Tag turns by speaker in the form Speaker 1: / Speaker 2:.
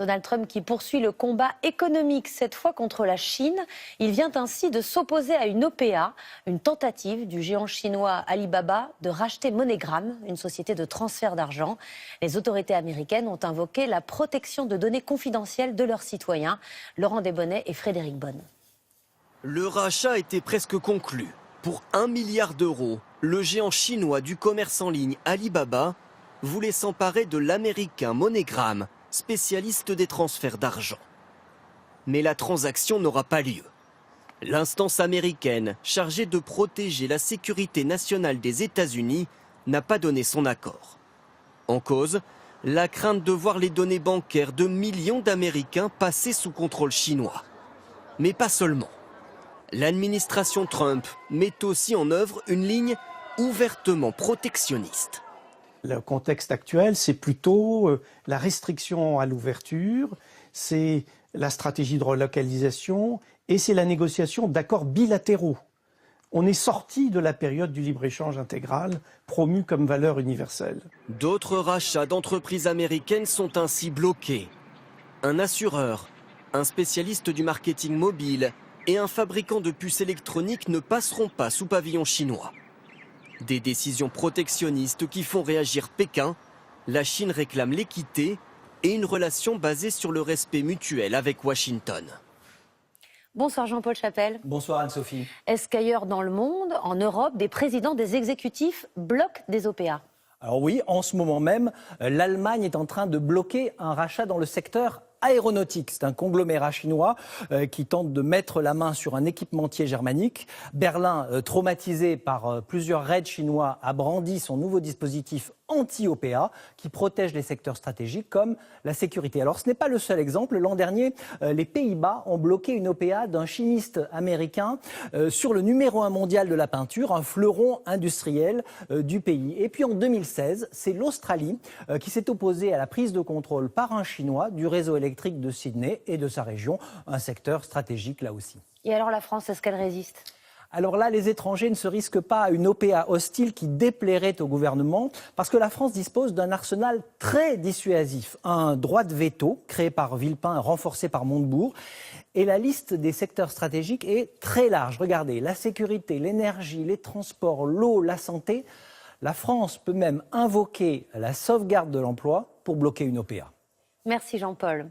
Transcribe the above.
Speaker 1: Donald Trump qui poursuit le combat économique, cette fois contre la Chine. Il vient ainsi de s'opposer à une OPA, une tentative du géant chinois Alibaba de racheter MoneyGram, une société de transfert d'argent. Les autorités américaines ont invoqué la protection de données confidentielles de leurs citoyens. Laurent Desbonnets et Frédéric Bonne.
Speaker 2: Le rachat était presque conclu. Pour 1 milliard d'euros, le géant chinois du commerce en ligne Alibaba voulait s'emparer de l'américain MoneyGram, spécialiste des transferts d'argent. Mais la transaction n'aura pas lieu. L'instance américaine chargée de protéger la sécurité nationale des États-Unis n'a pas donné son accord. En cause, la crainte de voir les données bancaires de millions d'Américains passer sous contrôle chinois. Mais pas seulement. L'administration Trump met aussi en œuvre une ligne ouvertement protectionniste.
Speaker 3: Le contexte actuel, c'est plutôt la restriction à l'ouverture, c'est la stratégie de relocalisation et c'est la négociation d'accords bilatéraux. On est sorti de la période du libre-échange intégral promu comme valeur universelle.
Speaker 2: D'autres rachats d'entreprises américaines sont ainsi bloqués. Un assureur, un spécialiste du marketing mobile et un fabricant de puces électroniques ne passeront pas sous pavillon chinois. Des décisions protectionnistes qui font réagir Pékin. La Chine réclame l'équité et une relation basée sur le respect mutuel avec Washington.
Speaker 1: Bonsoir Jean-Paul Chapelle.
Speaker 4: Bonsoir Anne-Sophie.
Speaker 1: Est-ce qu'ailleurs dans le monde, en Europe, des présidents des exécutifs bloquent des OPA ?
Speaker 4: Alors oui, en ce moment même, l'Allemagne est en train de bloquer un rachat dans le secteur aéronautique. C'est un conglomérat chinois qui tente de mettre la main sur un équipementier germanique. Berlin, traumatisé par plusieurs raids chinois, a brandi son nouveau dispositif anti-OPA qui protège les secteurs stratégiques comme la sécurité. Alors ce n'est pas le seul exemple. L'an dernier, les Pays-Bas ont bloqué une OPA d'un chimiste américain sur le numéro 1 mondial de la peinture, un fleuron industriel du pays. Et puis en 2016, c'est l'Australie qui s'est opposée à la prise de contrôle par un Chinois du réseau électrique de Sydney et de sa région, un secteur stratégique là aussi.
Speaker 1: Et alors la France, est-ce qu'elle résiste ?
Speaker 4: Alors là, les étrangers ne se risquent pas à une OPA hostile qui déplairait au gouvernement parce que la France dispose d'un arsenal très dissuasif. Un droit de veto créé par Villepin, renforcé par Montebourg. Et la liste des secteurs stratégiques est très large. Regardez, la sécurité, l'énergie, les transports, l'eau, la santé. La France peut même invoquer la sauvegarde de l'emploi pour bloquer une OPA.
Speaker 1: Merci Jean-Paul.